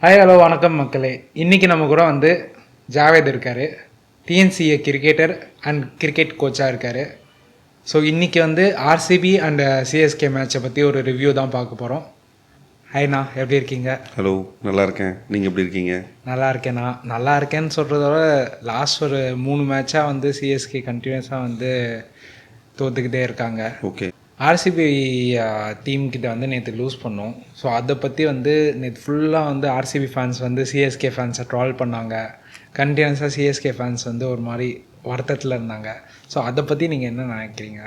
Hi hello வணக்கம் மக்களே. இன்றைக்கி நம்ம கூட வந்து ஜாவேத் இருக்கார், டிஎன்சிஏ கிரிக்கெட்டர் அண்ட் கிரிக்கெட் கோச்சாக இருக்கார். ஸோ இன்றைக்கி வந்து ஆர்சிபி அண்ட் சிஎஸ்கே மேட்சை பற்றி ஒரு ரிவ்யூ தான் பார்க்க போகிறோம். ஹாய்ண்ணா, எப்படி இருக்கீங்க? ஹலோ, நல்லா இருக்கேன். நீங்கள் எப்படி இருக்கீங்க? நல்லா இருக்கேண்ணா. நல்லா இருக்கேன்னு சொல்கிறதோட லாஸ்ட் ஒரு 3 மேட்சாக வந்து சிஎஸ்கே கண்டினியூஸாக வந்து தோற்றுக்கிட்டே இருக்காங்க. ஓகே. ஆர்சிபி டீம்கிட்ட வந்து நேற்று லூஸ் பண்ணோம். ஸோ அதை பற்றி வந்து நேற்று ஃபுல்லாக வந்து ஆர்சிபி ஃபேன்ஸ் வந்து சிஎஸ்கே ஃபேன்ஸை ட்ரால் பண்ணாங்க. கண்டினியூஸாக சிஎஸ்கே ஃபேன்ஸ் வந்து ஒரு மாதிரி வருத்தத்தில் இருந்தாங்க. ஸோ அதை பற்றி நீங்கள் என்ன நினைக்கிறீங்க?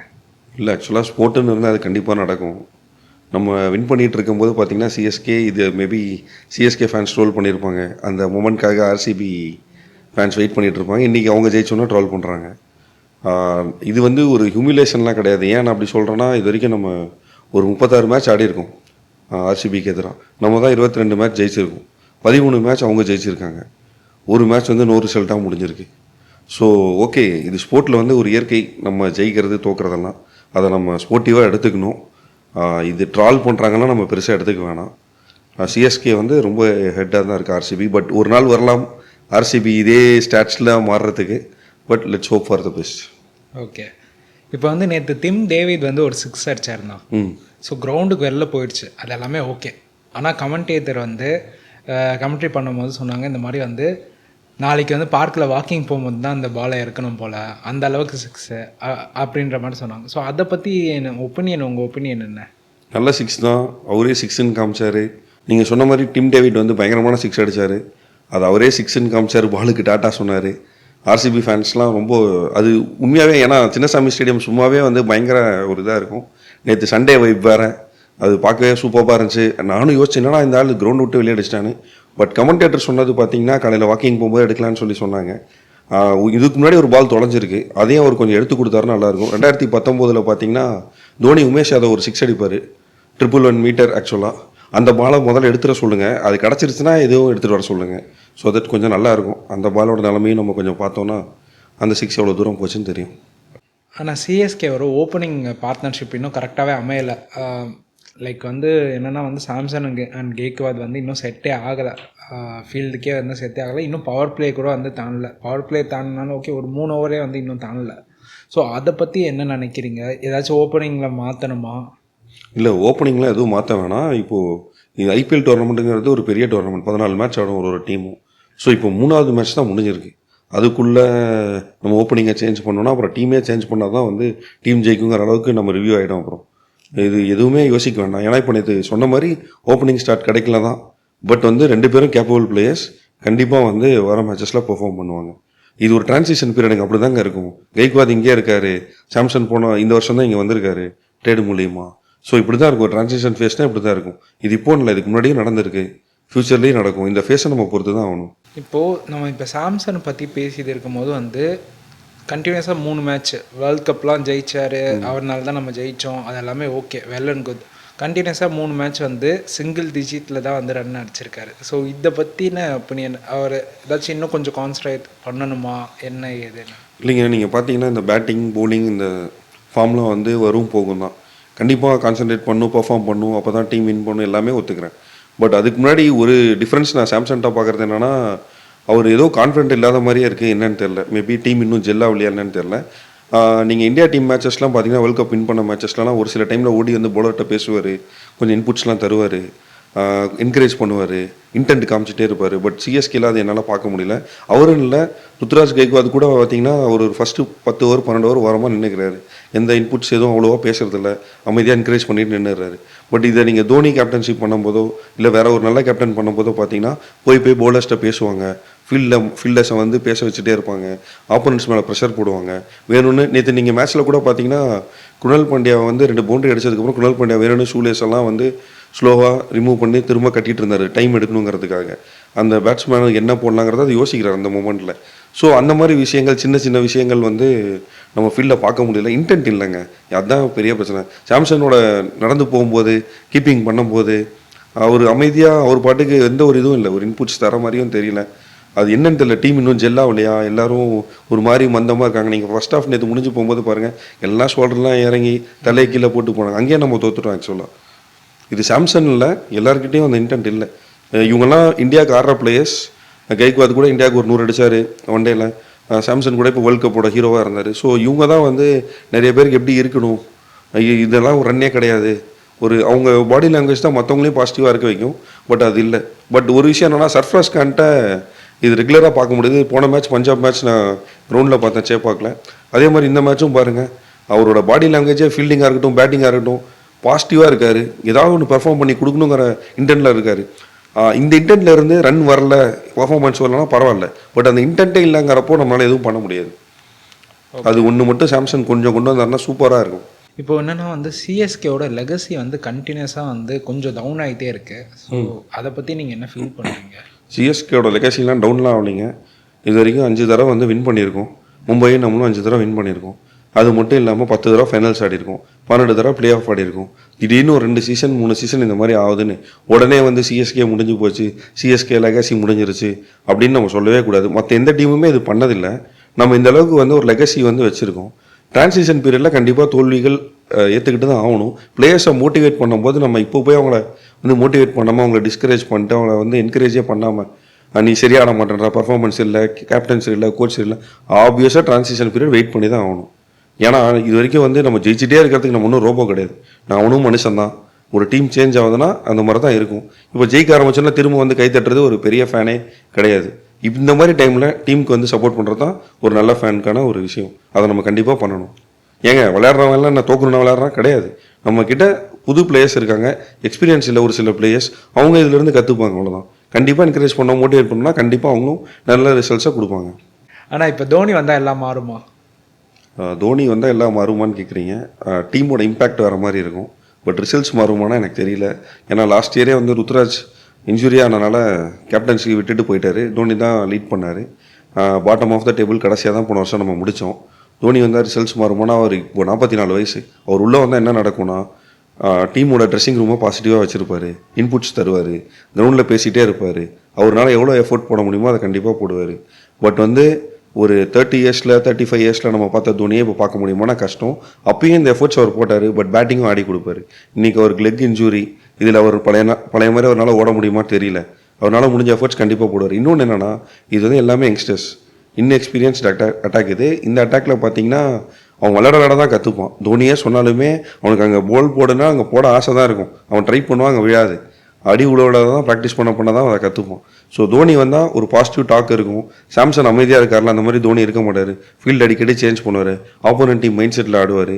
இல்லை, ஆக்சுவலாக ஸ்போர்ட்டுன்னு இருந்தால் அது கண்டிப்பாக நடக்கும். நம்ம வின் பண்ணிகிட்டு இருக்கும்போது பார்த்திங்கன்னா சிஎஸ்கே இது மேபி சிஎஸ்கே ஃபேன்ஸ் ட்ரோல் பண்ணியிருப்பாங்க. அந்த மூமெண்ட்காக ஆர்சிபி ஃபேன்ஸ் வெயிட் பண்ணிகிட்டு இருப்பாங்க. இன்றைக்கி அவங்க ஜெயிச்சோன்னா ட்ரோல் பண்ணுறாங்க. இது வந்து ஒரு ஹியூமிலேஷன்லாம் கிடையாது. ஏன் நான் அப்படி சொல்கிறேன்னா, இது வரைக்கும் நம்ம ஒரு 36 மேட்ச் ஆடி இருக்கோம் ஆர்சிபிக்கு எதிராக. நம்ம தான் 22 மேட்ச் ஜெயிச்சிருக்கோம். 13 மேட்ச் அவங்க ஜெயிச்சிருக்காங்க. ஒரு மேட்ச் வந்து நோ ரிசல்ட்டாக முடிஞ்சிருக்கு. ஸோ ஓகே, இது ஸ்போர்ட்டில் வந்து ஒரு இயற்கை. நம்ம ஜெயிக்கிறது தோக்குறதெல்லாம் அதை நம்ம ஸ்போர்ட்டிவாக எடுத்துக்கணும். இது ட்ரால் பண்ணுறாங்கன்னா நம்ம பெருசாக எடுத்துக்க வேணாம். சிஎஸ்கே வந்து ரொம்ப ஹெட்டாக தான் இருக்குது ஆர்சிபி. பட் ஒரு நாள் வரலாம் ஆர்சிபி இதே ஸ்டாட்ஸில் மாறுறதுக்கு. But let's hope for the best. Okay. இப்போ வந்து நேற்று டிம் டேவிட் வந்து ஒரு 6 அடிச்சாருண்ணா. ஸோ கிரவுண்டுக்கு வெளில போயிடுச்சு, அது எல்லாமே ஓகே. ஆனால் கமெண்டேட்டர் வந்து கமெண்ட்ரி பண்ணும்போது சொன்னாங்க, இந்த மாதிரி வந்து நாளைக்கு வந்து பார்க்கில் வாக்கிங் போகும்போது தான் அந்த பாலை இறக்கணும் போல், அந்த அளவுக்கு 6 அப்படின்ற மாதிரி சொன்னாங்க. ஸோ அதை பற்றி உங்கள் ஒப்பீனியன் என்ன? நல்ல 6 தான். அவரே 6ன்னு காமிச்சார். நீங்கள் சொன்ன மாதிரி டிம் டேவிட் வந்து பயங்கரமான 6 அடித்தார். அது அவரே 6ன்னு காமிச்சார். பாலுக்கு டாட்டா சொன்னார். ஆர்சிபி ஃபேன்ஸ்லாம் ரொம்ப அது உண்மையாகவே, ஏன்னா சின்னசாமி ஸ்டேடியம் சும்மாவே வந்து பயங்கர ஒரு இதாக இருக்கும். நேற்று சண்டே வைப் வேறு, அது பார்க்கவே சூப்பராக இருந்துச்சு. நானும் யோசிச்சேன், என்னடா இந்த ஆள் கிரவுண்ட் விட்டு வெளியடிச்சிட்டான்னு. பட் கமெண்டேட்டர் சொன்னது பார்த்தீங்கன்னா, காலையில் வாக்கிங் போகும்போது எடுக்கலான்னு சொல்லி சொன்னாங்க. இதுக்கு முன்னாடி ஒரு பால் தொலைஞ்சிருக்கு, அதையும் அவர் கொஞ்சம் எடுத்து கொடுத்தாருன்னு நல்லாயிருக்கும். 2019 பார்த்தீங்கன்னா தோனி உமேஷ் யாதவ் ஒரு 6 அடிப்பார், 111 மீட்டர். ஆக்சுவலாக அந்த பாலை முதல்ல எடுத்துட சொல்லுங்கள், அது கிடச்சிருச்சுன்னா எதுவும் எடுத்துகிட்டு வர சொல்லுங்கள். ஸோ தட் கொஞ்சம் நல்லாயிருக்கும். அந்த பாலோட நிலமையும் நம்ம கொஞ்சம் பார்த்தோன்னா அந்த 6 எவ்வளோ தூரம் போச்சுன்னு தெரியும். ஆனால் சிஎஸ்கே ஒரு ஓப்பனிங் பார்ட்னர்ஷிப் இன்னும் கரெக்டாகவே அமையலை. லைக் வந்து என்னென்னா வந்து சாம்சன் அண்ட் கேக்வாத் வந்து இன்னும் செட்டே ஆகலை, ஃபீல்டுக்கே வந்து செட்டே ஆகலை. இன்னும் பவர் பிளே கூட வந்து தாண்டலை. பவர் பிளே தாண்டினாலும் ஓகே, ஒரு 3 ஓவரே வந்து இன்னும் தாண்டலை. ஸோ அதை பற்றி என்ன நினைக்கிறீங்க? ஏதாச்சும் ஓப்பனிங்கில் மாற்றணுமா? இல்லை, ஓப்பனிங்லாம் எதுவும் மாற்ற வேணாம். இப்போது இது ஐபிஎல் டோர்னமெண்ட்டுங்கிறது ஒரு பெரிய டோர்னமெண்ட். 14 மேட்ச் ஆடும் ஒரு டீமும். ஸோ இப்போ 3வது மேட்ச் தான் முடிஞ்சிருக்கு. அதுக்குள்ளே நம்ம ஓப்பனிங்கை சேஞ்ச் பண்ணோன்னா அப்புறம் டீமே சேஞ்ச் பண்ணால் தான் வந்து டீம் ஜெயிக்குங்கிற அளவுக்கு நம்ம ரிவ்யூ ஆகிடும். அப்புறம் இது எதுவுமே யோசிக்க வேண்டாம். ஏன்னா இப்போ நேற்று சொன்ன மாதிரி ஓப்பனிங் ஸ்டார்ட் கிடைக்கல தான். பட் வந்து 2 பேரும் கேப்பபிள் பிளேயர்ஸ், கண்டிப்பாக வந்து வர மேட்சஸில் பெர்ஃபார்ம் பண்ணுவாங்க. இது ஒரு டிரான்சிஷன் பீரியடுங்க, அப்படி தாங்க இருக்கும். கெய்க்வாத் இங்கே இருக்கார், சாம்சன் இந்த வருஷம் தான் இங்கே வந்திருக்காரு ட்ரேடு மூலியமாக. ஸோ இப்படி தான் இருக்கும். டிரான்சிஷன் ஃபேஸ்னால் இப்படி தான் இருக்கும். இது இப்போ இல்லை, இதுக்கு முன்னாடியே நடந்திருக்கு, ஃப்யூச்சர்லேயும் நடக்கும். இந்த ஃபேஸை நம்ம பொறுத்து தான் ஆகணும். இப்போது நம்ம இப்போ சாம்சனை பற்றி பேசிட்டு இருக்கும்போது வந்து கண்டினியூஸாக 3 மேட்ச் வேர்ல்ட் கப்லாம் ஜெயிச்சார், அவர்னால தான் நம்ம ஜெயித்தோம், அது எல்லாமே ஓகே, வெல் அண்ட் குட். கண்டினியூஸாக 3 மேட்ச் வந்து சிங்கிள் டிஜிட்டில் தான் வந்து ரன் அடிச்சிருக்காரு. ஸோ இதை பற்றின ஒப்பீனியன், அவர் ஏதாச்சும் இன்னும் கொஞ்சம் கான்சன்ட்ரேட் பண்ணணுமா, என்ன ஏதுன்னு? இல்லைங்க, நீங்கள் பார்த்தீங்கன்னா இந்த பேட்டிங் பவுலிங் இந்த ஃபார்ம்லாம் வந்து வரும் போகும் தான். கண்டிப்பாக கான்சன்ட்ரேட் பண்ணும், பெர்ஃபார்ம் பண்ணும், அப்போ தான் டீம் வின் பண்ணும், எல்லாமே ஒத்துக்கிறேன். பட் அதுக்கு முன்னாடி ஒரு டிஃப்ரென்ஸ் நான் சாம்சன்ட்டாக பார்க்குறது என்னென்னா, அவர் ஏதோ கான்ஃபிடென்ட் இல்லாத மாதிரியே இருக்குது. என்னன்னு தெரில, மேபி டீம் இன்னும் ஜெல்லாகலையா என்னன்னு தெரில. நீங்கள் இந்தியா டீம் மேட்சஸ்லாம் பார்த்தீங்கன்னா, வேர்ல்ட் கப் வின் பண்ண மேட்சஸ்லாம் ஒரு சில டைமில் ஓடி வந்து பவுலர்கிட்ட பேசுவார், கொஞ்சம் இன்புட்ஸ்லாம் தருவார், என்கரேஜ் பண்ணுவார், இன்டென்ட் காமிச்சிட்டே இருப்பார். பட் சிஎஸ்கேல அது என்னால் பார்க்க முடியல. அவரும் இல்லை, ருத்ராஜ் கெய்க்வாத் கூட பார்த்தீங்கன்னா அவர் ஒரு ஃபஸ்ட்டு 10 ஓவர் 12 ஓவர் வரமாக நின்றுக்கிறாரு. எந்த இன்புட்ஸ் எதுவும் அவ்வளோவா பேசுறதில்ல, அமைதியாக என்கரேஜ் பண்ணிட்டு நின்றுறாரு. பட் இதை நீங்கள் தோனி கேப்டன்ஷிப் பண்ணும்போதோ இல்லை வேற ஒரு நல்ல கேப்டன் பண்ணும்போதோ பார்த்தீங்கன்னா போய் பவுலர்ஸ்ட்டை பேசுவாங்க, ஃபீல்டர்ஸை வந்து பேச வச்சுட்டே இருப்பாங்க, ஆப்போனன்ட்ஸ் மேலே ப்ரெஷர் போடுவாங்க. வேணும்னு நேற்று நீங்கள் மேட்ச்சில் கூட பார்த்தீங்கன்னா குணால் பாண்டியாவை வந்து 2 பவுண்டரி அடிச்சதுக்கப்புறம் குணால் பாண்டியா வேணும்னு ஷூலேஸ் எல்லாம் வந்து ஸ்லோவாக ரிமூவ் பண்ணி திரும்ப கட்டிகிட்டு இருந்தார், டைம் எடுக்கணுங்கிறதுக்காக. அந்த பேட்ஸ்மேனுக்கு என்ன போடலாங்கிறத அது யோசிக்கிறார் அந்த மூமெண்ட்டில். ஸோ அந்த மாதிரி விஷயங்கள், சின்ன சின்ன விஷயங்கள் வந்து நம்ம ஃபீல்டில் பார்க்க முடியல. இன்டென்ட் இல்லைங்க, அதுதான் பெரிய பிரச்சனை. சாம்சனோட நடந்து போகும்போது, கீப்பிங் பண்ணும்போது அவர் அமைதியாக அவர் பாட்டுக்கு எந்த ஒரு இதுவும் இல்லை, ஒரு இன்புட்ஸ் தர மாதிரியும் தெரியல. அது என்னன்னு தெரியல. டீம் இன்னும் ஜெல்லாகலையா, எல்லாரும் ஒரு மாதிரி மந்தமாக இருக்காங்க. நீங்கள் ஃபர்ஸ்ட் ஆஃப் நேற்று முடிஞ்சு போகும்போது பாருங்கள், எல்லா ஷோல்டர்லாம் இறங்கி தலையை கீழே போட்டு போனாங்க. அங்கேயே நம்ம தோற்றுட்டோம். ஆக்சுவலாக இது சாம்சன் இல்லை, எல்லாருக்கிட்டையும் அந்த இன்டென்ட் இல்லை. இவங்கெல்லாம் இந்தியாவுக்கு ஆடுற பிளேயர்ஸ். கைக்வாத் கூட இந்தியாவுக்கு ஒரு 100 அடிச்சார் ஒன் டேல. சாம்சன் கூட இப்போ வேர்ல்டு கப்போட ஹீரோவாக இருந்தார். ஸோ இவங்க தான் வந்து நிறைய பேருக்கு எப்படி இருக்கணும், இதெல்லாம் ஒரு ரன்னே கிடையாது, ஒரு அவங்க பாடி லாங்குவேஜ் தான் மற்றவங்களையும் பாசிட்டிவாக இருக்க வைக்கும். பட் அது இல்லை. பட் ஒரு விஷயம் என்னென்னா, சர்ஃப்ராஸ் கான்ட்ட இது ரெகுலராக பார்க்க முடியுது. போன மேட்ச் பஞ்சாப் மேட்ச் நான் கிரவுண்டில் பார்த்தேன், சேப்பாக்கில். அதே மாதிரி இந்த மேட்சும் பாருங்கள், அவரோட பாடி லாங்குவேஜே ஃபீல்டிங்காக இருக்கட்டும் பேட்டிங்காக இருக்கட்டும் பாசிட்டிவாக இருக்கார். ஏதாவது ஒன்று பெர்ஃபார்ம் பண்ணி கொடுக்கணுங்கிற இன்டென்ட்டில் இருக்கார். இந்த இன்டென்ட்ல இருந்து ரன் வரல, பர்ஃபார்மன்ஸ் வரலன்னா பரவாயில்ல. பட் அந்த இன்டென்ட்டே இல்லைங்கிறப்போ நம்மளால் எதுவும் பண்ண முடியாது. அது ஒன்று மட்டும் சாம்சன் கொஞ்சம் கொண்டு வந்தாருன்னா சூப்பராக இருக்கும். இப்போ என்னென்னா வந்து சிஎஸ்கேவோட லெகசி வந்து கண்டினியூஸாக வந்து கொஞ்சம் டவுன் ஆகிட்டே இருக்குது. ஸோ அதை பற்றி நீங்கள் என்ன ஃபீல் பண்ணுறீங்க? சிஎஸ்கேவோட லெகசிலாம் டவுன்லாம் ஆகலைங்க. இது வரைக்கும் 5 தடவை வந்து வின் பண்ணியிருக்கோம். மும்பையும் நம்மளும் 5 தடவை வின் பண்ணியிருக்கோம். அது மட்டும் இல்லாமல் 10 தடவை ஃபைனல்ஸ் ஆடிருக்கோம், 12 தடவை பிளே ஆஃப் ஆடிருக்கோம். திடீர்னு ஒரு 2 சீசன் 3 சீசன் இந்த மாதிரி ஆகுதுன்னு உடனே வந்து சிஎஸ்கே முடிஞ்சு போச்சு, சிஎஸ்கே லெகசி முடிஞ்சிருச்சு அப்படின்னு நம்ம சொல்லவே கூடாது. மற்ற எந்த டீமுமே இது பண்ணதில்லை. நம்ம இந்த அளவுக்கு வந்து ஒரு லெகசி வந்து வச்சுருக்கோம். டிரான்சிஷன் பீரியடில் கண்டிப்பாக தோல்விகள் ஏற்றுக்கிட்டு தான் ஆகணும். பிளேயர்ஸை மோட்டிவேட் பண்ணும்போது நம்ம இப்போ போய் அவங்கள வந்து மோட்டிவேட் பண்ணாமல், அவங்கள டிஸ்கரேஜ் பண்ணிட்டு, அவங்கள வந்து என்கரேஜே பண்ணாமல், நீ சரியான மாட்டேன்றா, பர்ஃபார்மன்ஸ் இல்லை, கேப்டன்ஸ் இல்லை, கோச் இல்லை, ஆப்வியஸாக டிரான்சிஷன் பீரியட் வெயிட் பண்ணி தான் ஆகணும். ஏன்னா இது வரைக்கும் வந்து நம்ம ஜெயிச்சிட்டே இருக்கிறதுக்கு நம்ம ஒன்றும் ரோபோ கிடையாது. நான் அவனும் மனுஷன் தான். ஒரு டீம் சேஞ்ச் ஆகுதுன்னா அந்த மாதிரி தான் இருக்கும். இப்போ ஜெயிக்க ஆரம்பிச்சோன்னா திரும்ப வந்து கை தட்டுறது ஒரு பெரிய ஃபேனே கிடையாது. இந்த மாதிரி டைமில் டீமுக்கு வந்து சப்போர்ட் பண்ணுறது தான் ஒரு நல்ல ஃபேனுக்கான ஒரு விஷயம். அதை நம்ம கண்டிப்பாக பண்ணணும். ஏங்க விளையாடுறவங்கலாம் நான் தோக்கணும்னா விளையாடுறான் கிடையாது. நம்மக்கிட்ட புது பிளேயர்ஸ் இருக்காங்க, எக்ஸ்பீரியன்ஸ் இல்லை ஒரு சில பிளேயர்ஸ், அவங்க இதிலேருந்து கற்றுப்பாங்க. அவ்வளோதான். கண்டிப்பாக என்கரேஜ் பண்ணோம், மோட்டிவேட் பண்ணோம்னா கண்டிப்பாக அவங்களும் நல்ல ரிசல்ட்ஸை கொடுப்பாங்க. ஆனால் இப்போ தோனி வந்தால் எல்லாம் மாறுமா? தோனி வந்தால் எல்லாம் மாறுமான்னு கேட்குறீங்க. டீமோட இம்பேக்ட் வேறு மாதிரி இருக்கும். பட் ரிசல்ட்ஸ் மாறுமானா எனக்கு தெரியல. ஏன்னா லாஸ்ட் இயரே வந்து ருத்ராஜ் இன்ஜுரி ஆனனால கேப்டன்சி விட்டுட்டு போயிட்டார். தோனி தான் லீட் பண்ணார். பாட்டம் ஆஃப் த டேபிள் கடைசியாக தான் போன வருஷம் நம்ம முடித்தோம். தோனி வந்தால் ரிசல்ட்ஸ் மாறுமானா அவர் இப்போ 44 வயசு. அவர் உள்ளே வந்தால் என்ன நடக்கும்னா, டீமோட ட்ரெஸ்ஸிங் ரூமை பாசிட்டிவாக வச்சுருப்பார், இன்புட்ஸ் தருவார், கிரவுண்டில் பேசிகிட்டே இருப்பார். அவரால் எவ்வளோ எஃபோர்ட் போட முடியுமோ அதை கண்டிப்பாக போடுவார். பட் வந்து ஒரு 30 இயர்ஸில் 35 இயர்ஸில் நம்ம பார்த்த தோனியே இப்போ பார்க்க முடியுமானா கஷ்டம். அப்பயும் இந்த எஃபோர்ட்ஸ் அவர் போட்டார். பட் பேட்டிங்கும் ஆடி கொடுப்பாரு. இன்றைக்கி அவருக்கு லெக் இன்ஜூரி, இதில் அவர் பழைய மாதிரி அவரால் ஓட முடியுமா தெரியல. அவரால் முடிஞ்ச எஃபோர்ட்ஸ் கண்டிப்பாக போடுவார். இன்னொன்று என்னென்னா, இது வந்து எல்லாமே யங்ஸ்டர்ஸ், இன்எக்ஸ்பீரியன்ஸ்ட் அட்டாக். இந்த அட்டாக்ல பார்த்தீங்கன்னா அவன் விளையாட தான் கற்றுப்பான். தோனியே சொன்னாலுமே அவனுக்கு அங்கே போல் போடுனா அங்கே போட ஆசை தான் இருக்கும். அவன் ட்ரை பண்ணுவான், அங்கே விழாது. அடி உழவுல தான் ப்ராக்டிஸ் பண்ண தான் அதை கற்றுப்பான். ஸோ தோனி வந்தால் ஒரு பாசிட்டிவ் டாக் இருக்கும். சாம்சன் அமைதியாக இருக்கார்ல, அந்த மாதிரி தோனி இருக்க மாட்டார். ஃபீல்டு அடிக்கடி சேஞ்ச் பண்ணுவார், ஆப்போனன்ட் டீம் மைண்ட் செட்டில் ஆடுவார்.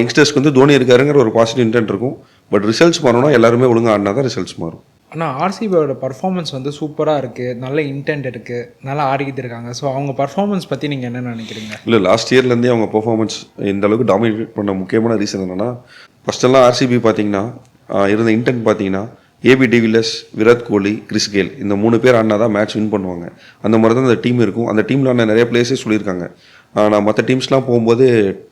யங்ஸ்டர்ஸ்க்கு வந்து தோனி இருக்காருங்கிற ஒரு பாசிட்டிவ் இன்டென்ட் இருக்கும். பட் ரிசல்ட்ஸ் மாறணும், எல்லாருமே ஒழுங்காக ஆடினா தான் ரிசல்ட்ஸ் மாறும். ஆனால் ஆர்சிபியோட பர்ஃபார்மன்ஸ் வந்து சூப்பராக இருக்குது, நல்ல இன்டென்ட் இருக்குது, நல்லா ஆடிக்கிட்டு இருக்காங்க. ஸோ அவங்க பர்ஃபார்மன்ஸ் பற்றி நீங்கள் என்ன நினைக்கிறீங்க? இல்லை, லாஸ்ட் இயர்லேருந்தே அவங்க பர்ஃபார்மன்ஸ் இந்த அளவுக்கு டாமினேட் பண்ண முக்கியமான ரீசன் என்னென்னா, ஃபஸ்ட்டெல்லாம் ஆர்சிபி பார்த்தீங்கன்னா இருந்த இன்டென்ட் பார்த்தீங்கன்னா AB de Villiers, Virat Kohli, Chris Gayle, இந்த 3 பேர் ஆடினா தான் மேட்ச் வின் பண்ணுவாங்க. அந்த மாதிரி தான் அந்த டீம் இருக்கும். அந்த டீமில் ஆன நிறைய பிளேயர்ஸே சொல்லியிருக்காங்க. ஆனால் மற்ற டீம்ஸ்லாம் போகும்போது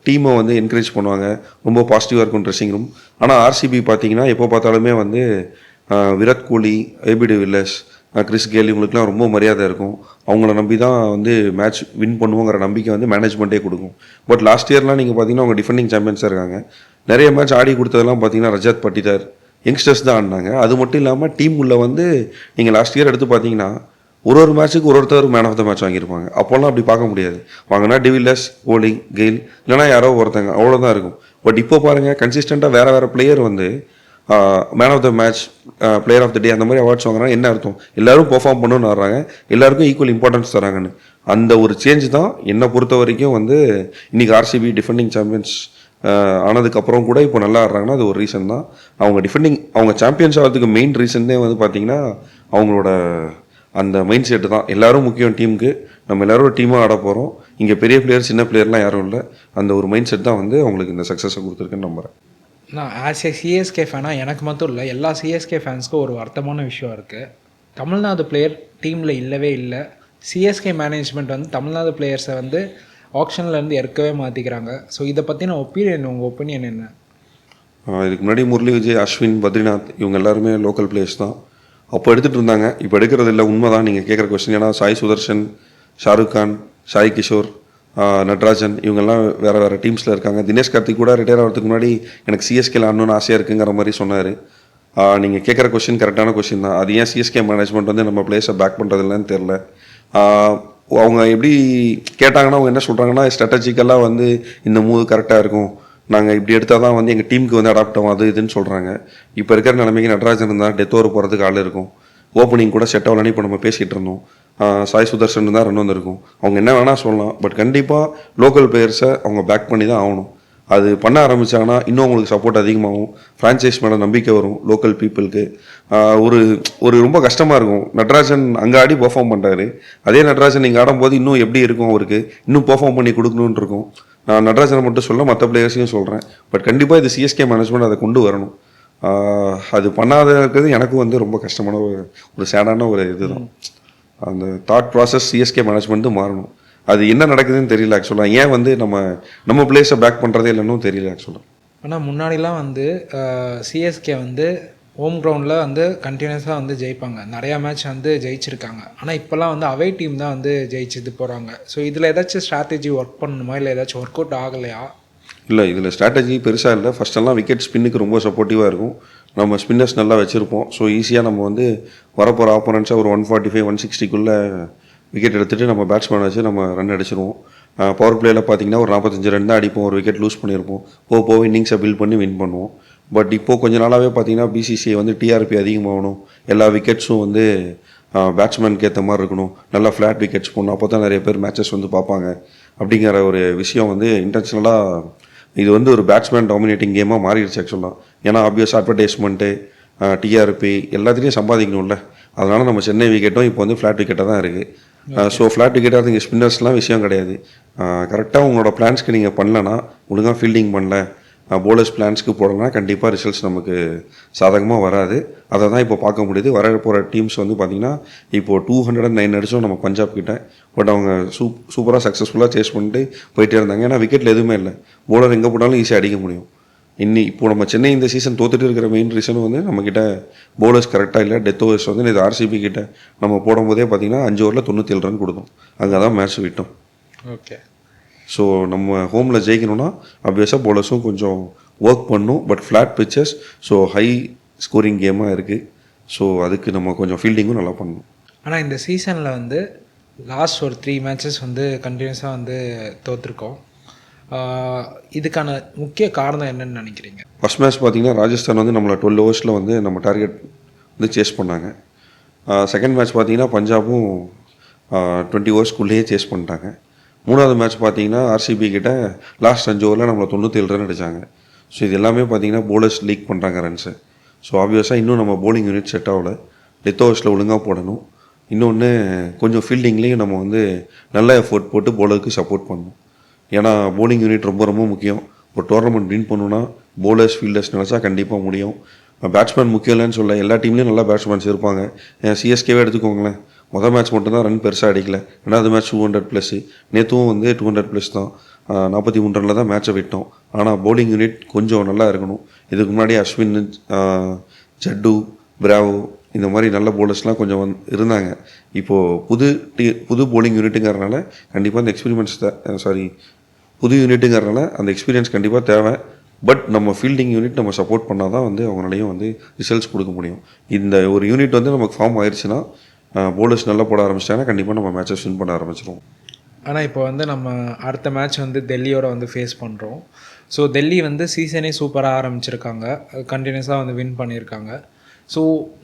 டீமை வந்து என்கரேஜ் பண்ணுவாங்க, ரொம்ப பாசிட்டிவாக இருக்கும் ட்ரெஸ்ஸிங் ரூம். ஆனால் ஆர்சிபி பார்த்தீங்கன்னா எப்போ பார்த்தாலுமே வந்து Virat Kohli, AB de Villiers, Chris Gayle இவங்களுக்குலாம் ரொம்ப மரியாதை இருக்கும். அவங்கள நம்பி தான் வந்து மேட்ச் வின் பண்ணுவோங்கிற நம்பிக்கை வந்து மேனேஜ்மெண்ட்டே கொடுக்கும். பட் லாஸ்ட் இயர்லாம் நீங்கள் பார்த்தீங்கன்னா அவங்க டிஃபெண்டிங் சாம்பியன்ஸாக இருக்காங்க. நிறைய மேட்ச் ஆடி கொடுத்ததெல்லாம் பார்த்தீங்கன்னா ரஜத் பட்டிதார், யங்ஸ்டர்ஸ் தான் ஆடினாங்க. அது மட்டும் இல்லாமல் டீம் உள்ள வந்து நீங்கள் லாஸ்ட் இயர் எடுத்து பார்த்தீங்கன்னா ஒரு மேட்ச்சுக்கு ஒருத்தர் மேன் ஆஃப் த மேட்ச் வாங்கியிருப்பாங்க. அப்போல்லாம் அப்படி பார்க்க முடியாது. வாங்கினா டிவிலியர்ஸ், கோலி, கெயில், இல்லைனா யாரோ ஒருத்தங்க, அவ்வளோதான் இருக்கும். பட் இப்போ பாருங்கள், கன்சிஸ்டண்ட்டாக வேறு பிளேயர் வந்து man of the match, player of the day அந்த மாதிரி அவார்ட்ஸ் வாங்குறாங்க. என்ன அர்த்தம்? எல்லாரும் பெர்ஃபார்ம் பண்ணணும்னு வர்றாங்க, எல்லாருக்கும் ஈக்குவல் இம்பார்ட்டன்ஸ் தராங்கன்னு. அந்த ஒரு சேஞ்ச் தான் என்னை பொறுத்த வரைக்கும் வந்து இன்றைக்கி ஆர்சிபி டிஃபெண்டிங் சாம்பியன்ஸ் ஆனதுக்கப்புறம் கூட இப்போ நல்லா ஆடுறாங்கன்னா அது ஒரு ரீசன் தான். அவங்க சாம்பியன்ஸ் ஆகிறதுக்கு மெயின் ரீசன்னே வந்து பார்த்திங்கன்னா அவங்களோட அந்த மைண்ட் செட்டு தான். எல்லோரும் முக்கியம் டீமுக்கு, நம்ம எல்லோரும் டீமாக ஆட போகிறோம், இங்கே பெரிய பிளேயர் சின்ன பிளேயர்லாம் யாரும் இல்லை. அந்த ஒரு மைண்ட் செட் தான் வந்து அவங்களுக்கு இந்த சக்ஸஸை கொடுத்துருக்குன்னு நம்புகிறேன். நான் ஆஸ் ஏ சிஎஸ்கே ஃபேனாக எனக்கு மட்டும் இல்லை, எல்லா சிஎஸ்கே ஃபேன்ஸ்க்கும் ஒரு வருத்தமான விஷயம் இருக்குது. தமிழ்நாடு பிளேயர் டீமில் இல்லவே இல்லை. சிஎஸ்கே மேனேஜ்மெண்ட் வந்து தமிழ்நாடு பிளேயர்ஸை வந்து ஆப்ஷன்லேருந்து இறக்கவே மாற்றிக்கிறாங்க. ஸோ இதை பற்றின உங்கள் ஒப்பீனியன் என்ன? இதுக்கு முன்னாடி முரளி விஜய், அஸ்வின், பத்ரிநாத் இவங்க எல்லாருமே லோக்கல் பிளேயர்ஸ் தான். அப்போ எடுத்துகிட்டு இருந்தாங்க, இப்போ எடுக்கிறது இல்லை. உண்மை தான் நீங்கள் கேட்குற கொஸ்டின். ஏன்னா சாய் சுதர்ஷன், ஷாருக் கான், சாய் கிஷோர், நட்ராஜன் இவங்கெல்லாம் வேறு டீம்ஸில் இருக்காங்க. தினேஷ் கார்த்திக் கூட ரிட்டையர் ஆகிறதுக்கு முன்னாடி எனக்கு சிஎஸ்கேல ஆடணும்னு ஆசையாக இருக்குங்கிற மாதிரி சொன்னார். நீங்கள் கேட்குற கொஸ்டின் கரெக்டான கொஸ்டின் தான். அது ஏன் சிஎஸ்கே மேனேஜ்மெண்ட் வந்து நம்ம பிளேஸை பேக் பண்ணுறதில்லன்னு தெரில. அவங்க எப்படி கேட்டாங்கன்னா அவங்க என்ன சொல்கிறாங்கன்னா, ஸ்ட்ராட்டஜிக்கலாக வந்து இந்த மூவ் கரெக்டாக இருக்கும், நாங்கள் இப்படி எடுத்தால் தான் வந்து எங்கள் டீமுக்கு வந்து அடாப்ட் ஆகும், அது இதுன்னு சொல்கிறாங்க. இப்போ இருக்கிற நிலைமைக்கு நடராஜன் இருந்தால் டெத் ஓவர் போகிறதுக்கு ஆள் இருக்கும். ஓப்பனிங் கூட செட் ஆகலன்னு இப்போ நம்ம பேசிகிட்டு இருந்தோம். சாய் சுதர்ஷன் தான் ரன் வந்திருக்கும். அவங்க என்ன வேணால் சொல்லலாம், பட் கண்டிப்பாக லோக்கல் பிளேயர்ஸை அவங்க பேக் பண்ணி தான் ஆகணும். அது பண்ண ஆரம்பித்தாங்கன்னா இன்னும் அவங்களுக்கு சப்போர்ட் அதிகமாகும், ஃப்ரான்ச்சைஸ் மேலே நம்பிக்கை வரும் லோக்கல் பீப்புளுக்கு. ஒரு ஒரு ரொம்ப கஷ்டமாக இருக்கும். நடராஜன் அங்கே ஆடி பெர்ஃபார்ம் பண்ணுறாரு, அதே நடராஜன் இங்கே ஆடும்போது இன்னும் எப்படி இருக்கும், அவருக்கு இன்னும் பெர்ஃபார்ம் பண்ணி கொடுக்கணுன்னு இருக்கும். நான் நடராஜனை மட்டும் சொல்ல, மற்ற பிளேயர்ஸையும் சொல்கிறேன். பட் கண்டிப்பாக இது சிஎஸ்கே மேனேஜ்மெண்ட் அதை கொண்டு வரணும். அது பண்ணாத இருக்கிறது எனக்கும் வந்து ரொம்ப கஷ்டமான ஒரு சேடான ஒரு இதுதான். அந்த தாட் ப்ராசஸ் சிஎஸ்கே மேனேஜ்மெண்ட்டு மாறணும். அது என்ன நடக்குதுன்னு தெரியல ஆக்சுவலாக. ஏன் வந்து நம்ம பிளேஸை பேக் பண்ணுறதே இல்லைன்னு தெரியல ஆக்சுவலாக. ஆனால் முன்னாடிலாம் வந்து சிஎஸ்கே வந்து ஹோம் கிரவுண்டில் வந்து கண்டினியூஸாக வந்து ஜெயிப்பாங்க, நிறையா மேட்ச் வந்து ஜெயிச்சிருக்காங்க. ஆனால் இப்போல்லாம் வந்து அவே டீம் தான் வந்து ஜெயிச்சுட்டு போகிறாங்க. ஸோ இதில் ஏதாச்சும் ஸ்ட்ராட்டஜி ஒர்க் பண்ணணுமா, இல்லை ஏதாச்சும் ஒர்க் அவுட் ஆகலையா? இல்லை, இதில் ஸ்ட்ராட்டஜி பெருசாக இல்லை. ஃபஸ்ட்டெல்லாம் விக்கெட் ஸ்பின்னுக்கு ரொம்ப சப்போர்ட்டிவாக இருக்கும். நம்ம ஸ்பின்னர்ஸ் நல்லா வச்சுருப்போம். ஸோ ஈஸியாக நம்ம வந்து வரப்போகிற ஆப்போனன்ட்ஸாக ஒரு 145 160க்குள்ளே விக்கெட் எடுத்துகிட்டு நம்ம பேட்ஸ்மேன் வச்சு நம்ம ரன் அடிச்சிருவோம். பவர் பிளேயில் பார்த்தீங்கன்னா ஒரு 45 ரன் தான் அடிப்போம், ஒரு விக்கெட் லூஸ் பண்ணியிருப்போம். போக இன்னிங்ஸை பில்ட் பண்ணி வின் பண்ணுவோம். பட் இப்போது கொஞ்ச நாளாகவே பார்த்தீங்கன்னா பிசிசிஐ வந்து டிஆர்பி அதிகமாகணும், எல்லா விக்கெட்ஸும் வந்து பேட்ஸ்மேனுக்கு ஏற்ற மாதிரி இருக்கணும், நல்லா ஃப்ளாட் விக்கெட்ஸ் போடணும், அப்போ தான் நிறைய பேர் மேட்சஸ் வந்து பார்ப்பாங்க அப்படிங்கிற ஒரு விஷயம் வந்து இன்டென்ஷனலாக இது வந்து ஒரு பேட்ஸ்மேன் டாமினேட்டிங் கேமாக மாறிடுச்சு ஆக்சுவலாக. ஏன்னா ஆப்வியஸ் அட்வர்டைஸ்மெண்ட்டு, டிஆர்பி எல்லாத்துலேயும் சம்பாதிக்கணும்ல. அதனால் நம்ம சென்னை விக்கெட்டும் இப்போ வந்து ஃப்ளாட் விக்கெட்டாக தான் இருக்குது. ஸோ ஃப்ளாட் விக்கெட்டாக இங்கே ஸ்பின்னர்ஸ்லாம் விஷயம் கிடையாது. கரெக்டாக உங்களோட பிளான்ஸ்க்கு நீங்கள் பண்ணலன்னா, ஒழுங்காக ஃபீல்டிங் பண்ணல, போலர்ஸ் பிளான்ஸ்க்கு போடலாம், கண்டிப்பாக ரிசல்ட்ஸ் நமக்கு சாதகமாக வராது. அதை தான் இப்போ பார்க்க முடியுது. வர போகிற டீம்ஸ் வந்து பார்த்திங்கன்னா இப்போது 209 அடிச்சோம் நம்ம பஞ்சாப் கிட்ட. பட் அவங்க சூப்பராக சக்ஸஸ்ஃபுல்லாக சேஸ் பண்ணிட்டு போயிட்டே இருந்தாங்க. ஏன்னா விக்கெட்டில் எதுவுமே இல்லை, போலர் எங்கே போட்டாலும் ஈஸியாக அடிக்க முடியும். இப்போ நம்ம சென்னை இந்த சீசன் தோத்துட்டு இருக்கிற மெயின் ரீசன் வந்து நம்மக்கிட்ட போலர்ஸ் கரெக்டாக இல்லை. டெத் ஓவர்ஸ் வந்து இது ஆர்சிபி கிட்ட நம்ம போடும்போதே பார்த்திங்கன்னா 5 ஓவரில் 97 ரன் கொடுத்தோம். அங்கே தான் மேட்ச் விட்டோம். ஓகே. ஸோ நம்ம ஹோமில் ஜெயிக்கணும்னா ஆப்வியஸாக போலர்ஸும் கொஞ்சம் ஒர்க் பண்ணணும். But flat pitches, so high scoring கேமாக இருக்குது. ஸோ அதுக்கு நம்ம கொஞ்சம் ஃபீல்டிங்கும் நல்லா பண்ணணும். ஆனால் இந்த சீசனில் வந்து லாஸ்ட் ஒரு 3 மேட்சஸ் வந்து கண்டினியூஸாக வந்து தோற்றுருக்கோம். இதுக்கான முக்கிய காரணம் என்னன்னு நினைக்கிறீங்க? ஃபஸ்ட் மேட்ச் பார்த்தீங்கன்னா ராஜஸ்தான் வந்து நம்மளை 12 ஓவர்ஸில் வந்து நம்ம டார்கெட் வந்து சேஸ் பண்ணாங்க. செகண்ட் மேட்ச் பார்த்தீங்கன்னா பஞ்சாபும் 20 ஓவர்ஸ்க்குள்ளேயே சேஸ் பண்ணிட்டாங்க. மூணாவது மேட்ச் பார்த்தீங்கன்னா ஆர்சிபி கிட்ட லாஸ்ட் 5 ஓவரில் நம்மளை 97 ரன் அடித்தாங்க. ஸோ இது எல்லாமே பார்த்தீங்கன்னா போலர்ஸ் லீக் பண்ணுறாங்க ரன்ஸு. ஸோ ஆப்வியஸாக இன்னும் நம்ம போலிங் யூனிட் செட் ஆகலை. டெத் ஓவர்ஸில் ஒழுங்காக போடணும். இன்னொன்று கொஞ்சம் ஃபீல்டிங்லேயும் நம்ம வந்து நல்ல எஃபோர்ட் போட்டு போலருக்கு சப்போர்ட் பண்ணணும். ஏன்னா போலிங் யூனிட் ரொம்ப ரொம்ப முக்கியம். ஒரு டோர்னமெண்ட் வின் பண்ணணுன்னா போலர்ஸ் ஃபீல்டர்ஸ் நினச்சா கண்டிப்பாக முடியும். பேட்ஸ்மேன் முக்கியம் இல்லைன்னு சொல்ல, எல்லா டீம்லேயும் நல்லா பேட்ஸ்மேன்ஸ் இருப்பாங்க. சிஎஸ்கேவே எடுத்துக்கோங்களேன், மொதல் மேட்ச் மட்டும்தான் ரன் பெருசாக அடிக்கல, ரெண்டாவது மேட்ச் 200+, நேற்றும் வந்து 200+ தான், 43 ரனில் தான் மேட்சை விட்டோம். ஆனால் போலிங் யூனிட் கொஞ்சம் நல்லா இருக்கணும். இதுக்கு முன்னாடி அஸ்வின், ஜட்டு, பிராவோ இந்த மாதிரி நல்ல போலர்ஸ்லாம் கொஞ்சம் இருந்தாங்க. இப்போது புது போலிங் யூனிட்டுங்கிறனால கண்டிப்பாக அந்த புது யூனிட்டுங்கிறனால அந்த எக்ஸ்பீரியன்ஸ் கண்டிப்பாக தேவை. பட் நம்ம ஃபீல்டிங் யூனிட் நம்ம சப்போர்ட் பண்ணால் தான் வந்து அவங்களாலையும் வந்து ரிசல்ட்ஸ் கொடுக்க முடியும். இந்த ஒரு யூனிட் வந்து நமக்கு ஃபார்ம் ஆயிடுச்சுன்னா, போலர்ஸ் நல்லா போட ஆரம்பிச்சிட்டாங்கன்னா கண்டிப்பாக நம்ம மேட்சை வின் பண்ண ஆரம்பிச்சிடுவோம். ஆனால் இப்போ வந்து நம்ம அடுத்த மேட்ச் வந்து டெல்லியோட வந்து ஃபேஸ் பண்ணுறோம். ஸோ டெல்லி வந்து சீசனே சூப்பராக ஆரம்பிச்சிருக்காங்க, கண்டினியூஸாக வந்து வின் பண்ணியிருக்காங்க. ஸோ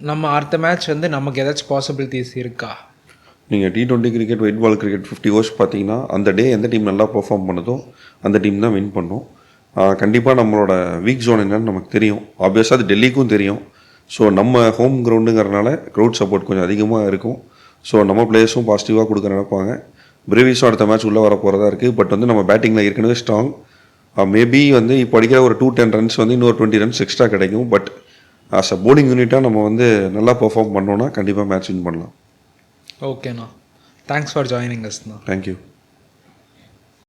நம்ம அடுத்த மேட்ச் வந்து நமக்கு ஏதாச்சும் பாசிபிலிட்டிஸ் இருக்கா? நீங்கள் T20 cricket, white ball cricket 50 overs பார்த்தீங்கன்னா அந்த டே எந்த டீம் நல்லா பெர்ஃபார்ம் பண்ணுதோ அந்த டீம் தான் வின் பண்ணும். கண்டிப்பாக நம்மளோட வீக் ஜோன் என்னன்னு நமக்கு தெரியும். ஆப்வியஸாக அது டெல்லிக்கும் தெரியும். ஸோ நம்ம ஹோம் கிரவுண்டுங்கிறனால க்ரௌட் சப்போர்ட் கொஞ்சம் அதிகமாக இருக்கும். ஸோ நம்ம பிளேயர்ஸும் பாசிட்டிவாக கொடுக்க நினைப்பாங்க. பிரேவிஸும் அடுத்த மேட்ச் உள்ளே வர போகிறதா இருக்குது. பட் வந்து நம்ம பேட்டிங்கில் ஏற்கனவே ஸ்ட்ராங். மேபி வந்து இப்போ அடிக்கிற ஒரு 210 ரன்ஸ் வந்து இன்னொரு 20 ரன்ஸ் எக்ஸ்ட்ரா கிடைக்கும். பட் ஆஸ் அ போலிங் யூனிட்டாக நம்ம வந்து நல்லா பெர்ஃபார்ம் பண்ணோன்னா கண்டிப்பாக மேட்ச் வின் பண்ணலாம். ஓகேண்ணா, தேங்க்ஸ் ஃபார் ஜாயினிங் அஸ்ண்ணா. தேங்க்யூ.